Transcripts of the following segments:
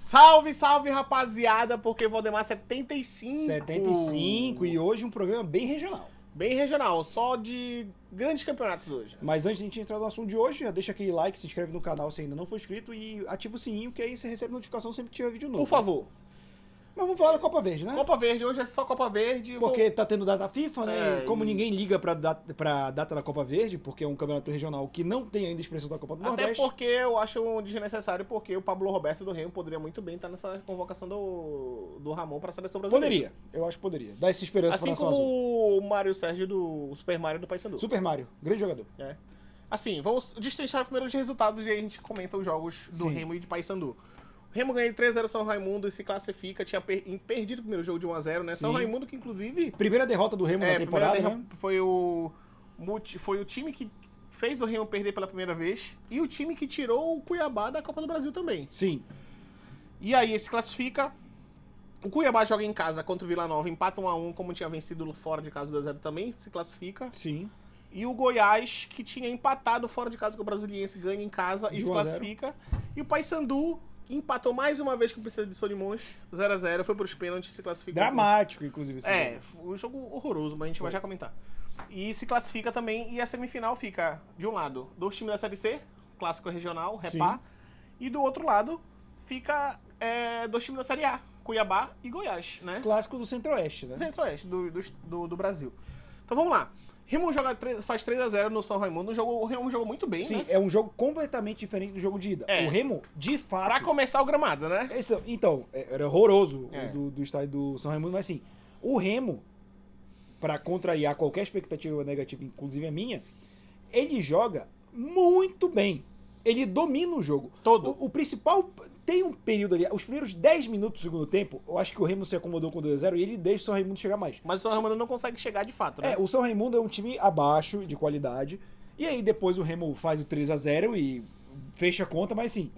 Salve, salve, rapaziada, porque Valdemar 75. 75 e hoje um programa bem regional. Bem regional, só de grandes campeonatos hoje. Mas antes de a gente entrar no assunto de hoje, já deixa aquele like, se inscreve no canal se ainda não for inscrito e ativa o sininho, que aí você recebe notificação sempre que tiver vídeo novo. Por favor. Mas vamos falar da Copa Verde, né? Copa Verde, hoje é só Copa Verde. Porque tá tendo data FIFA, né? É, Como ninguém liga pra data da Copa Verde, porque é um campeonato regional que não tem ainda expressão da Copa do Até Nordeste. porque eu acho desnecessário, porque o Pablo Roberto do Remo poderia muito bem estar nessa convocação do Ramon para a seleção brasileira. Poderia, eu acho que poderia. Dá essa esperança pra Assim Nação como Azul. o Mário Sérgio do Super Mario do Paysandu. Super Mario, grande jogador. É. Assim, vamos destrinchar primeiro os resultados e aí a gente comenta os jogos do Sim. Remo e de Paysandu. O Remo ganha de 3-0 São Raimundo e se classifica. Tinha perdido o primeiro jogo de 1-0, né? Sim. São Raimundo que, inclusive... Primeira derrota do Remo na temporada, né? Foi o time que fez o Remo perder pela primeira vez e o time que tirou o Cuiabá da Copa do Brasil também. Sim. E aí, se classifica. O Cuiabá joga em casa contra o Vila Nova, empata 1-1, como tinha vencido fora de casa 2-0 também, se classifica. Sim. E o Goiás, que tinha empatado fora de casa com o Brasiliense, ganha em casa e De se 1 a 0. classifica. E o Paysandu empatou mais uma vez com o Precisa de Solimões, 0-0, foi pros pênaltis e se classificou. Dramático, inclusive. Esse É, jogo. foi um jogo horroroso, mas a gente vai já comentar. E se classifica também, e a semifinal fica, de um lado, 2 times da Série C, clássico regional, Repá, Sim. e do outro lado fica 2 times da Série A, Cuiabá e Goiás, né? Clássico do Centro-Oeste, né? Centro-Oeste do Brasil. Então vamos lá. Remo faz 3-0 no São Raimundo, o Remo jogou muito bem, Sim, né? é um jogo completamente diferente do jogo de ida. É. O Remo, de fato... Pra começar o gramado, né? Então, era horroroso É. do estádio do São Raimundo, mas assim, o Remo, pra contrariar qualquer expectativa negativa, inclusive a minha, ele joga muito bem. Ele domina o jogo. Todo. O principal... Tem um período ali, os primeiros 10 minutos do segundo tempo, eu acho que o Remo se acomodou com 2-0 e ele deixa o São Raimundo chegar mais. Mas o São Raimundo não consegue chegar de fato, né? O São Raimundo é um time abaixo de qualidade. E aí depois o Remo faz o 3-0 e fecha a conta, mas assim,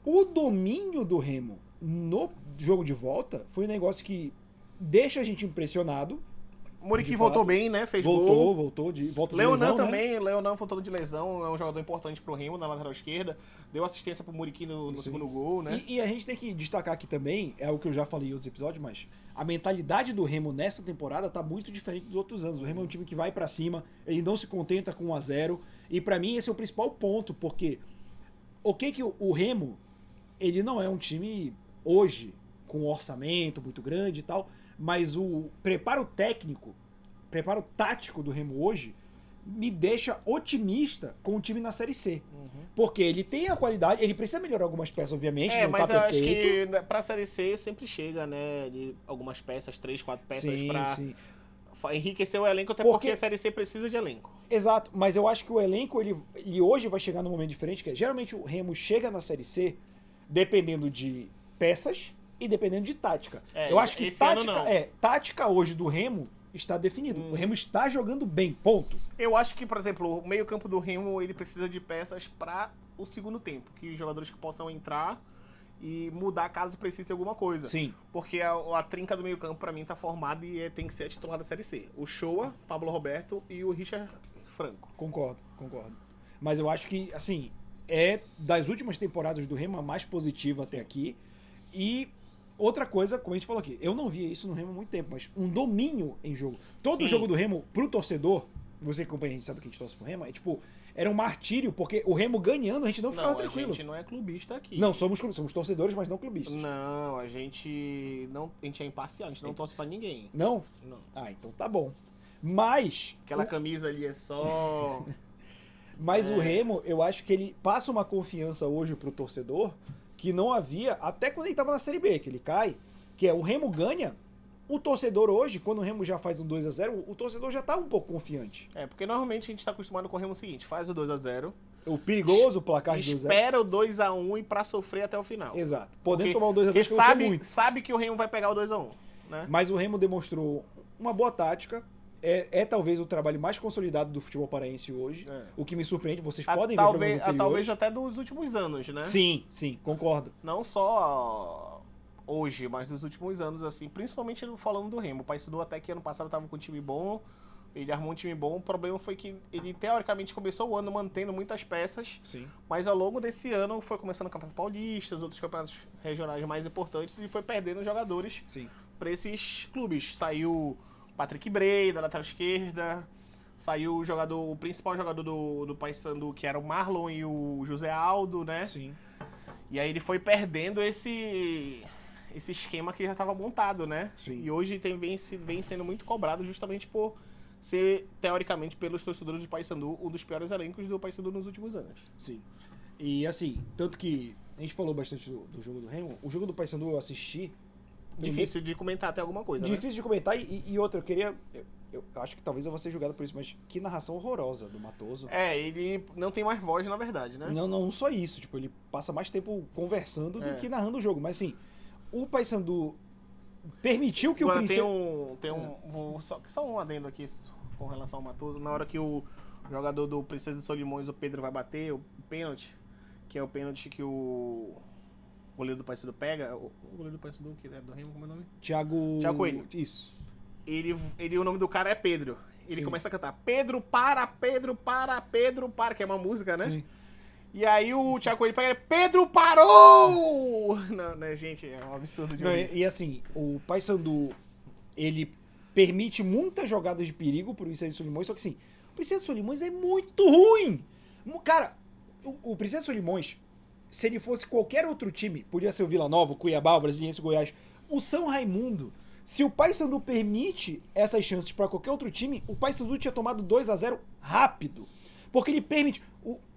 o domínio do Remo no jogo de volta foi um negócio que deixa a gente impressionado. O Muriqui de voltou fato. bem, né? Fez gol. Voltou de Leonan lesão, né? também, Leonan voltou de lesão, é um jogador importante pro Remo na lateral esquerda. Deu assistência pro Muriqui no Sim. segundo gol, né? E a gente tem que destacar aqui também, é o que eu já falei em outros episódios, mas a mentalidade do Remo nessa temporada tá muito diferente dos outros anos. O Remo é um time que vai pra cima, ele não se contenta com 1-0, e pra mim esse é o principal ponto, porque que o Remo, ele não é um time hoje com um orçamento muito grande e tal, mas o preparo tático do Remo hoje me deixa otimista com o time na Série C. Porque ele tem a qualidade, ele precisa melhorar algumas peças, obviamente, não Mas tá eu acho perfeito. que pra Série C sempre chega, né? Algumas peças, 3, 4 peças pra Sim. enriquecer o elenco, até Porque- porque a Série C precisa de elenco. Exato, mas eu acho que o elenco, ele hoje vai chegar num momento diferente, que é, geralmente o Remo chega na Série C dependendo de peças e dependendo de tática. Eu acho que esse ano não. tática hoje do Remo está definido. O Remo está jogando bem, ponto. Eu acho que, por exemplo, o meio-campo do Remo ele precisa de peças para o segundo tempo, que jogadores que possam entrar e mudar caso precise alguma coisa. Sim. Porque a trinca do meio-campo para mim tá formada e tem que ser a titular da Série C. O Shoa, Pablo Roberto e o Richard Franco. Concordo. Mas eu acho que, assim, das últimas temporadas do Remo a mais positiva até aqui. E outra coisa, como a gente falou aqui, eu não via isso no Remo há muito tempo, mas um domínio em jogo. Todo Sim. jogo do Remo, pro torcedor, você que acompanha, a gente sabe que a gente torce pro Remo, era um martírio, porque o Remo ganhando, a gente não ficava tranquilo. A gente não é clubista aqui. Não, somos torcedores, mas não clubistas. Não, a gente é imparcial, a gente não torce pra ninguém. Não? Não. Ah, então tá bom. Mas... Aquela camisa ali é só... Mas o Remo, eu acho que ele passa uma confiança hoje pro torcedor que não havia até quando ele estava na Série B, que ele cai, que é o Remo ganha, o torcedor hoje, quando o Remo já faz um 2-0, o torcedor já tá um pouco confiante. Porque normalmente a gente tá acostumado com o Remo seguinte, faz o 2-0, O perigoso placar de 2-0. espera o 2-1 e pra sofrer até o final. Exato. Podendo Porque- tomar o 2-2 porque que eu gostei muito. sabe que o Remo vai pegar o 2-1, né? Mas o Remo demonstrou uma boa tática. É talvez o trabalho mais consolidado do futebol paraense hoje. É. O que me surpreende, vocês podem ver programas anteriores. Talvez até dos últimos anos, né? Sim, concordo. Não só hoje, mas dos últimos anos, assim, principalmente falando do Remo. O Paysandu até que ano passado tava com um time bom. Ele armou um time bom, o problema foi que ele teoricamente começou o ano mantendo muitas peças, Sim. mas ao longo desse ano foi começando o Campeonato Paulista, os outros campeonatos regionais mais importantes, e foi perdendo jogadores Sim. para esses clubes. Saiu Patrick Bray, da lateral esquerda, saiu o principal jogador do Paysandu, que era o Marlon e o José Aldo, né? Sim. E aí ele foi perdendo esse esquema que já estava montado, né? Sim. E hoje vem sendo muito cobrado justamente por ser, teoricamente, pelos torcedores do Paysandu, um dos piores elencos do Paysandu nos últimos anos. Sim. E assim, tanto que a gente falou bastante do jogo do Remo, o jogo do Paysandu eu assisti. Difícil de comentar até alguma coisa, Difícil de comentar, e outra, eu queria. Eu acho que talvez eu vou ser julgado por isso, mas que narração horrorosa do Matoso. Ele não tem mais voz, na verdade, né? Não só isso, tipo, ele passa mais tempo conversando do É. que narrando o jogo. Mas assim, o Paysandu permitiu que Agora o Princesa. só um adendo aqui com relação ao Matoso. Na hora que o jogador do Princesa de Solimões, o Pedro, vai bater o pênalti, que é o pênalti que o goleiro do Paysandu pega. O goleiro do Paysandu, que é do Remo, como é o nome? Thiago Coelho. Isso. O nome do cara é Pedro. Ele Sim. começa a cantar Pedro, para, que é uma música, né? Sim. E aí o Thiago Coelho pega, Pedro parou! Não, né, gente, é um absurdo de Não, ouvir. e assim, o Paysandu, ele permite muitas jogadas de perigo pro Princesa de Solimões, só que assim, o Princesa de Solimões é muito ruim! Cara, o Princesa de Solimões, se ele fosse qualquer outro time, podia ser o Vila Nova, o Cuiabá, o Brasiliense, o Goiás, o São Raimundo, se o Paysandu permite essas chances pra qualquer outro time, o Paysandu tinha tomado 2-0 rápido. Porque ele permite...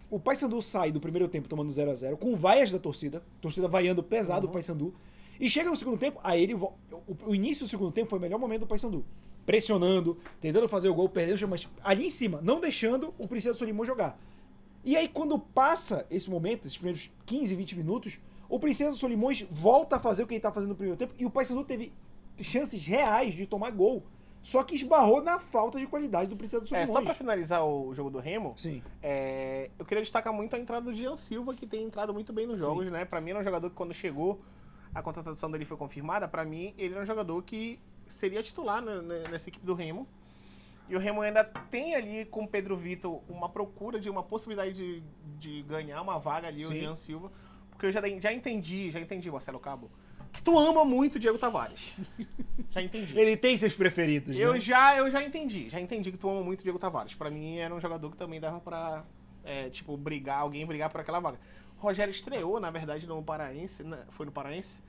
O Paysandu sai do primeiro tempo tomando 0-0, com vaias da torcida vaiando pesado o Paysandu, e chega no segundo tempo, aí ele o início do segundo tempo foi o melhor momento do Paysandu. Pressionando, tentando fazer o gol, perdendo, mas ali em cima, não deixando o Princesa Solimões jogar. E aí quando passa esse momento, esses primeiros 15, 20 minutos, o Princesa Solimões volta a fazer o que ele tá fazendo no primeiro tempo, e o Paysandu teve chances reais de tomar gol. Só que esbarrou na falta de qualidade do Princesa Solimões. Só pra finalizar o jogo do Remo, Sim. Eu queria destacar muito a entrada do Jean Silva, que tem entrado muito bem nos jogos, né? Pra mim, era um jogador que quando chegou, a contratação dele foi confirmada, pra mim, ele era um jogador que seria titular nessa equipe do Remo. E o Remo ainda tem ali com o Pedro Vitor uma procura de uma possibilidade de ganhar uma vaga ali, Sim. o Jean Silva. Porque eu já entendi, Marcelo Cabo, que tu ama muito o Diego Tavares. Já entendi. Ele tem seus preferidos, Eu né? já entendi que tu ama muito o Diego Tavares. Pra mim era um jogador que também dava pra, alguém brigar por aquela vaga. O Rogério estreou, na verdade, no Paraense, né? Foi no Paraense.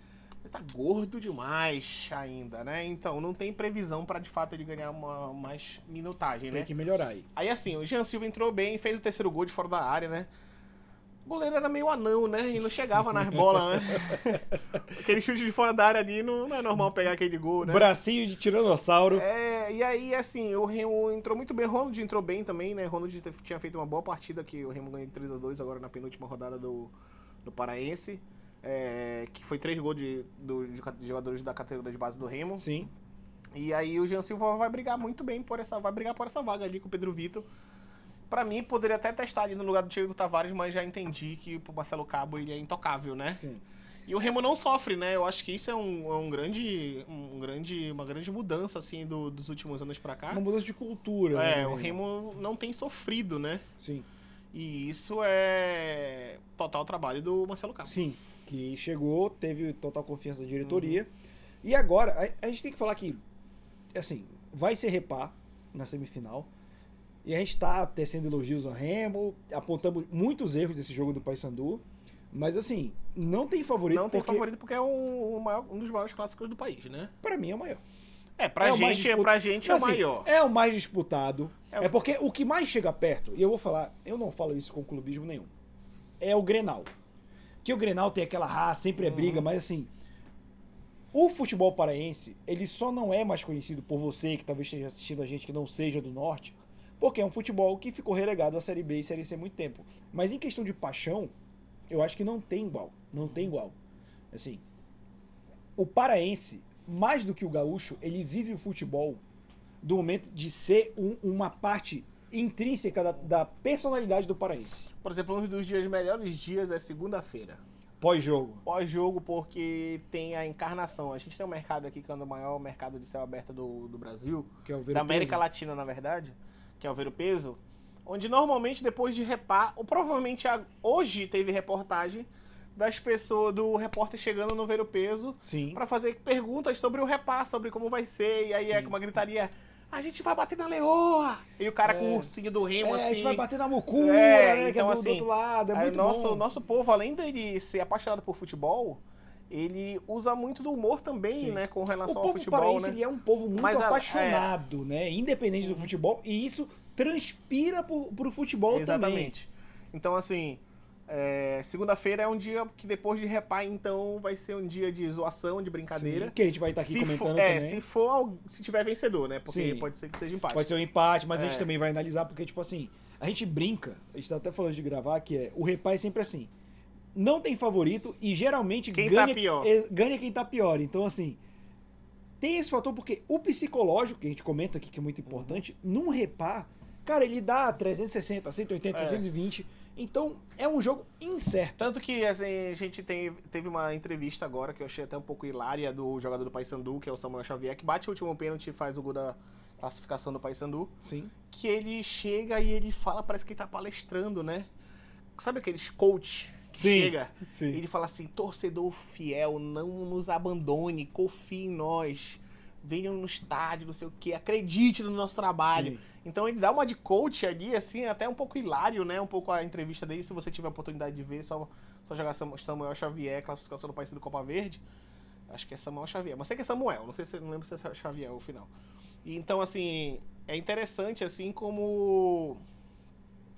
Ele tá gordo demais ainda, né? Então não tem previsão pra de fato ele ganhar mais minutagem, né? Tem que melhorar aí. Aí assim, o Jean Silva entrou bem, fez o terceiro gol de fora da área, né? O goleiro era meio anão, né? E não chegava nas bolas, né? Aquele chute de fora da área ali, não é normal pegar aquele gol, né? Bracinho de tiranossauro. E aí, assim, o Remo entrou muito bem, o Ronald entrou bem também, né? O Ronald tinha feito uma boa partida, que o Remo ganhou de 3-2 agora na penúltima rodada do Paraense, que foi 3 gols de jogadores da categoria de base do Remo. Sim. E aí o Jean Silva vai brigar muito bem por essa vaga ali com o Pedro Vitor. Pra mim, poderia até testar ali no lugar do Diego Tavares, mas já entendi que pro Marcelo Cabo ele é intocável, né? Sim. E o Remo não sofre, né? Eu acho que isso é uma grande mudança, assim, dos últimos anos pra cá. Uma mudança de cultura. né, O Remo não tem sofrido, né? Sim. E isso é total trabalho do Marcelo Cabo. Sim. Que chegou, teve total confiança da diretoria. E agora, a gente tem que falar que, assim, vai ser repar na semifinal. E a gente tá tecendo elogios ao Remo, apontamos muitos erros desse jogo do Paysandu. Mas, assim, não tem favorito. Não tem favorito porque é um dos maiores clássicos do país, né? Pra mim é o maior. Pra gente é o maior. É o mais disputado. É É porque o que mais chega perto, e eu vou falar, eu não falo isso com clubismo nenhum, é o Grenal. Que o Grenal tem aquela raça, sempre é briga, mas assim, o futebol paraense, ele só não é mais conhecido por você, que talvez esteja assistindo a gente que não seja do Norte, porque é um futebol que ficou relegado à Série B e Série C há muito tempo. Mas em questão de paixão, eu acho que não tem igual. Não tem igual. Assim, o paraense, mais do que o gaúcho, ele vive o futebol do momento de ser uma parte intrínseca da personalidade do paraense. Por exemplo, um dos melhores dias é segunda-feira. Pós-jogo. Pós-jogo, porque tem a encarnação. A gente tem um mercado aqui que é o maior mercado de céu aberto do Brasil, Que é o Ver o da América Peso. Latina, na verdade, que é o Ver o Peso, onde normalmente depois de repar, ou provavelmente hoje teve reportagem das pessoas, do repórter chegando no Ver o Peso Sim. pra fazer perguntas sobre o repar, sobre como vai ser, e aí Sim. é com uma gritaria, a gente vai bater na leoa! E o cara com o ursinho do Remo, assim... A gente vai bater na mucura, né? então que é do assim, outro lado, é aí muito nosso, bom. nosso povo, além dele ser apaixonado por futebol, ele usa muito do humor também, Sim. né, com O relação ao povo futebol, paraense, né? ele é um povo muito Mas apaixonado, né? Independente do futebol, e isso transpira pro futebol Exatamente. Então, assim, segunda-feira é um dia que depois de repar, então, vai ser um dia de zoação, de também. brincadeira. Sim, que a gente vai estar aqui Se comentando for, também. se tiver vencedor, né? Porque Sim. pode ser que seja empate. Pode ser um empate, mas a gente É. também vai analisar, porque, tipo assim, a gente brinca, a gente tá até falando de gravar, que o repá é sempre assim. Não tem favorito e geralmente Quem ganha, tá pior. ganha quem tá pior. Então, assim, tem esse fator porque o psicológico, que a gente comenta aqui, que é muito importante, num repá, cara, ele dá 360, 180, 620. Então, é um jogo incerto. Tanto que assim, a gente teve uma entrevista agora, que eu achei até um pouco hilária, do jogador do Paysandu, que é o Samuel Xavier, que bate o último pênalti e faz o gol da classificação do Paysandu. Sim. Que ele chega e ele fala, parece que ele tá palestrando, né? Sabe aqueles coach que Sim, chega? sim. E ele fala assim, torcedor fiel, não nos abandone, confie em nós. Venham no estádio, não sei o que, acredite no nosso trabalho. Sim. Então ele dá uma de coach ali, assim, até um pouco hilário, né? Um pouco a entrevista dele, se você tiver a oportunidade de ver, só jogar Samuel Xavier, classificação do Paysandu Copa Verde. Acho que é Samuel Xavier, mas sei que é Samuel, não lembro se é Xavier o final. E então, assim, é interessante, assim, como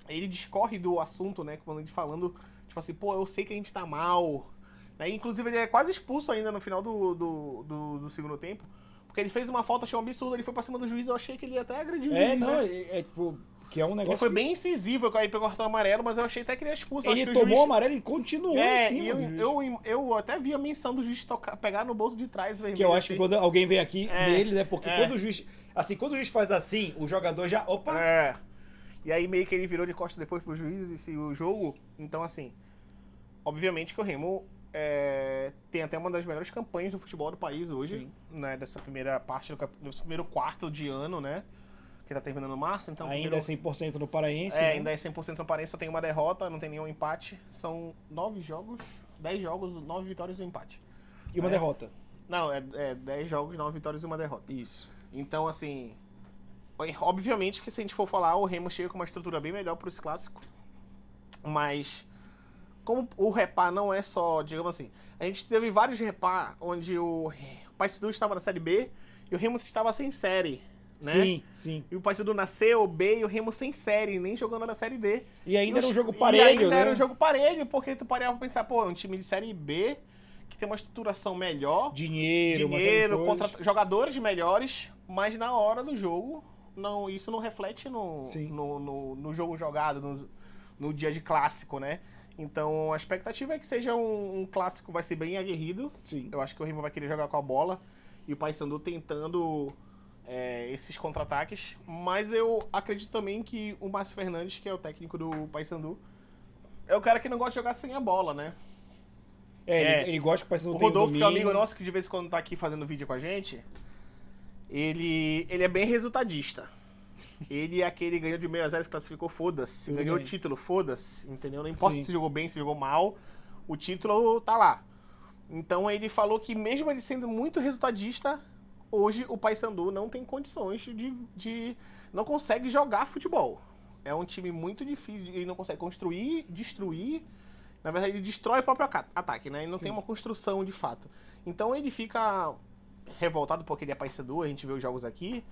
ele discorre do assunto, né? Como ele falando, tipo assim, pô, eu sei que a gente tá mal. Né? Inclusive, ele é quase expulso ainda no final do segundo tempo. Porque ele fez uma falta, achei um absurdo, ele foi pra cima do juiz, eu achei que ele ia até agrediu o juiz, Não, né? tipo, que é um Ele negócio. foi bem incisivo, aí pegou o cartão amarelo, mas eu achei até que ele ia expulso. Eu acho Ele que o tomou o juiz... amarelo e continuou em cima e do juiz. eu até vi a menção do juiz pegar no bolso de trás vermelho. Que eu acho que assim. quando alguém vem aqui nele, né? Porque é. quando o juiz. Assim, quando o juiz faz assim, o jogador já. Opa! É. E aí meio que ele virou de costas depois pro juiz e o jogo. Então, assim, obviamente que o Remo tem até uma das melhores campanhas do futebol do país hoje, Sim. né? Dessa primeira parte, desse primeiro quarto de ano, né? Que tá terminando em março, então... Ainda é 100% no Paraense. É, né? ainda é 100% no Paraense, só tem uma derrota, não tem nenhum empate. São 10 jogos, 9 vitórias e um empate. E uma derrota. Não, é 10 jogos, 9 vitórias e uma derrota. Isso. Então, assim, obviamente que se a gente for falar, o Remo chega com uma estrutura bem melhor para esse clássico. Mas, como o repá não é só, digamos assim, a gente teve vários repá onde o Paysandu estava na Série B e o Remo estava sem série, né? Sim, sim. E o Paysandu na C ou B e o Remo sem série, nem jogando na Série D. E ainda era um jogo E parelho, ainda né? era um jogo parelho, porque tu parava pra pensar, pô, é um time de Série B que tem uma estruturação melhor, Dinheiro, uma série de coisas. contra jogadores melhores, mas na hora do jogo, isso não reflete Sim. no jogo jogado, no dia de clássico, né? Então a expectativa é que seja um clássico, vai ser bem aguerrido. Sim. Eu acho que o Remo vai querer jogar com a bola e o Paysandu tentando esses contra-ataques. Mas eu acredito também que o Márcio Fernandes, que é o técnico do Paysandu, é o cara que não gosta de jogar sem a bola, né? Ele gosta que o Paysandu O tenha Rodolfo, que é um domínio. amigo nosso, que de vez em quando tá aqui fazendo vídeo com a gente, ele é bem resultadista. Ele é aquele que ganhou de 6-0, se classificou, foda-se. Tudo Ganhou o bem. título, foda-se. Entendeu? Não importa Sim. se jogou bem, se jogou mal, o título tá lá. Então ele falou que mesmo ele sendo muito resultadista, hoje o Paysandu não tem condições não consegue jogar futebol. É um time muito difícil, ele não consegue construir, destruir. Na verdade, ele destrói o próprio ataque, né? Ele não tem uma construção de fato. Então ele fica revoltado porque ele é Paysandu, a gente vê os jogos aqui,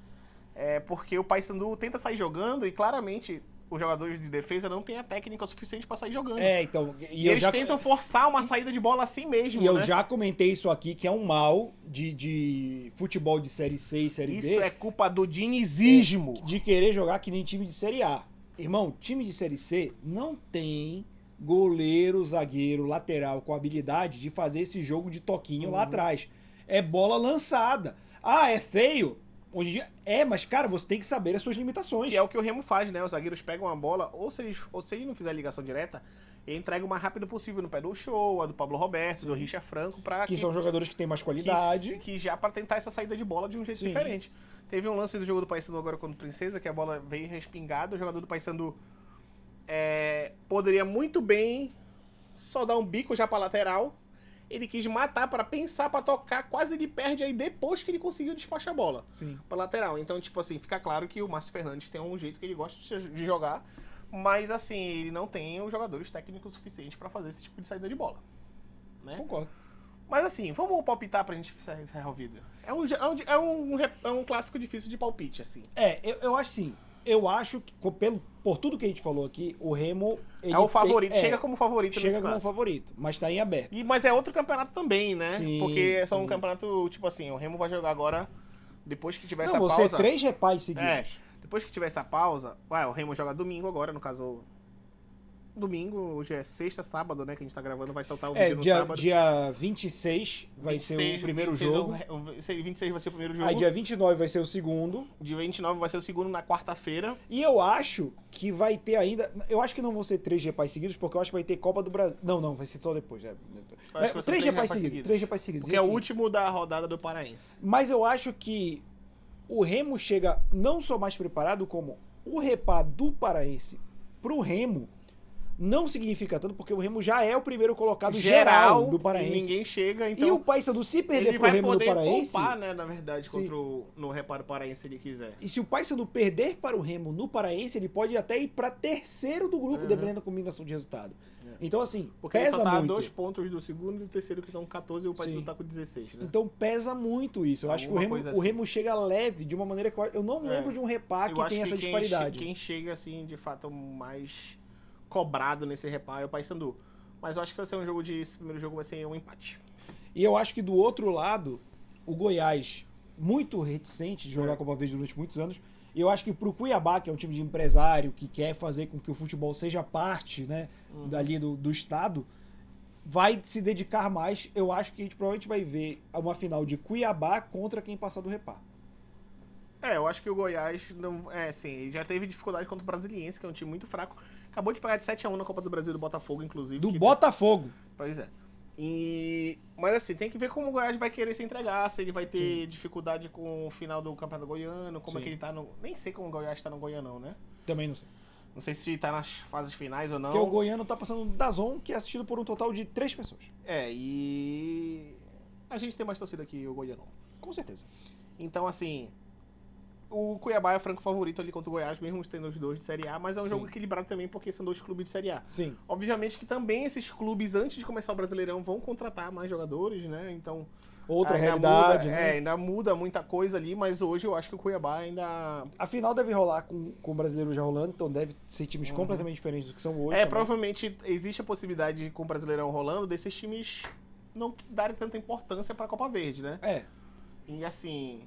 porque o Paysandu tenta sair jogando e claramente os jogadores de defesa não têm a técnica suficiente para sair jogando. Então. E eles tentam forçar uma saída de bola assim mesmo, E eu né? já comentei isso aqui, que é um mal de futebol de Série C e Série D. Isso é culpa do dinizismo. De querer jogar que nem time de Série A. Irmão, time de Série C não tem goleiro, zagueiro, lateral com habilidade de fazer esse jogo de toquinho lá atrás. É bola lançada. Ah, é feio? Hoje em dia mas, cara, você tem que saber as suas limitações. Que é o que o Remo faz, né? Os zagueiros pegam a bola, ou se ele não fizer a ligação direta, ele entrega o mais rápido possível no pé do Show, do Pablo Roberto, do Richard Franco, que são jogadores que têm mais qualidade. Que já para tentar essa saída de bola de um jeito diferente. Teve um lance do jogo do Paysandu agora contra o Princesa, que a bola veio respingada, o jogador do Paysandu poderia muito bem só dar um bico já pra lateral. Ele quis matar para pensar, para tocar, quase ele perde aí depois que ele conseguiu despachar a bola pra lateral. Então, tipo assim, fica claro que o Márcio Fernandes tem um jeito que ele gosta de jogar, mas assim, ele não tem os jogadores técnicos suficientes para fazer esse tipo de saída de bola. Né? Concordo. Mas assim, vamos palpitar pra gente encerrar o vídeo. É um clássico difícil de palpite, assim. Eu acho assim. Eu acho que, por tudo que a gente falou aqui, o Remo... É o favorito, chega como favorito nesse clássico. Chega como favorito, mas tá em aberto. Mas é outro campeonato também, né? Sim, porque são um campeonato, tipo assim, o Remo vai jogar agora, depois que tiver essa pausa... Não, vão ser 3 repais seguidos. Depois que tiver essa pausa... o Remo joga domingo agora, no caso... Domingo, hoje é sexta, sábado, né? Que a gente tá gravando, vai soltar o vídeo no sábado. Dia 26 vai ser o primeiro jogo. 26 vai ser o primeiro jogo. Aí dia 29 vai ser o segundo. Dia 29 vai ser o segundo na quarta-feira. E eu acho que vai ter ainda... Eu acho que não vão ser 3 repais seguidos, porque eu acho que vai ter Copa do Brasil. Não, vai ser só depois. 3 repais seguidos. 3 repais seguidos. Porque é o último da rodada do Paraense. Mas eu acho que o Remo chega não só mais preparado, como o repá do Paraense pro Remo não significa tanto, porque o Remo já é o primeiro colocado geral do Paraense. Ninguém chega, então... E o Paysandu, se perder pro Remo do Paraense... Ele vai poder poupar, né, na verdade, no reparo Paraense, se ele quiser. E se o Paysandu perder para o Remo no Paraense, ele pode até ir para terceiro do grupo, dependendo da combinação de resultado. Então, assim, porque pesa ele só tá muito. 2 pontos do segundo e do terceiro, que estão 14, e o Paysandu tá com 16, né? Então, pesa muito isso. Eu acho que o Remo chega leve, de uma maneira que eu não lembro de um repá que tem essa disparidade. Quem chega, assim, de fato, mais cobrado nesse reparo é o Paysandu. Mas eu acho que vai ser esse primeiro jogo vai ser um empate. E eu acho que do outro lado, o Goiás, muito reticente de jogar a Copa Verde durante muitos anos, e eu acho que pro Cuiabá, que é um time de empresário, que quer fazer com que o futebol seja parte, né, dali do estado, vai se dedicar mais. Eu acho que a gente provavelmente vai ver uma final de Cuiabá contra quem passar do repá. Eu acho que o Goiás não, assim, já teve dificuldade contra o Brasiliense, que é um time muito fraco. Acabou de pegar de 7-1 na Copa do Brasil do Botafogo, inclusive. Botafogo! Pois é. Mas assim, tem que ver como o Goiás vai querer se entregar, se ele vai ter dificuldade com o final do Campeonato Goiano, como é que ele tá no... Nem sei como o Goiás tá no Goianão, né? Também não sei. Não sei se tá nas fases finais ou não. Porque o Goiano tá passando da DAZN, que é assistido por um total de 3 pessoas. E a gente tem mais torcida que o Goianão. Com certeza. Então, assim, o Cuiabá é o franco favorito ali contra o Goiás, mesmo tendo os dois de Série A, mas é um jogo equilibrado também, porque são 2 clubes de Série A. Sim. Obviamente que também esses clubes, antes de começar o Brasileirão, vão contratar mais jogadores, né? Então... Outra realidade, muda, né? Ainda muda muita coisa ali, mas hoje eu acho que o Cuiabá ainda... A final deve rolar com o brasileiro já rolando, então deve ser times completamente diferentes do que são hoje. Provavelmente existe a possibilidade, com o Brasileirão rolando, desses times não darem tanta importância pra Copa Verde, né? E assim...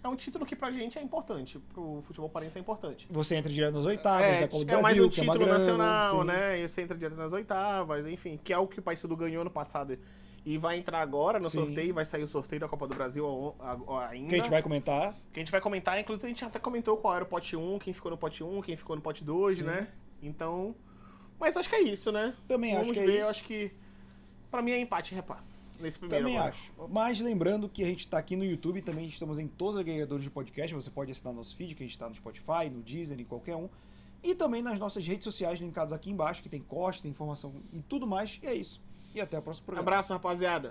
É um título que pra gente é importante, pro futebol paraense é importante. Você entra direto nas oitavas da Copa do Brasil, mais um que é uma título grana, nacional, né? E você entra direto nas oitavas, enfim, que é o que o Paysandu ganhou no passado e vai entrar agora no sorteio, vai sair o sorteio da Copa do Brasil ainda. Que a gente vai comentar. Inclusive a gente até comentou qual era o pote 1, quem ficou no pote 1, quem ficou no pote 2, né? Então, mas acho que é isso, né? Também Vamos acho que ver, é isso. Eu acho que pra mim é empate, repara. Nesse primeiro Também agora. acho. Mas lembrando que a gente está aqui no YouTube, também estamos em todos os agregadores de podcast. Você pode assinar nosso feed, que a gente está no Spotify, no Deezer, em qualquer um. E também nas nossas redes sociais linkadas aqui embaixo, que tem corte, tem informação e tudo mais. E é isso. E até o próximo programa. Abraço, rapaziada.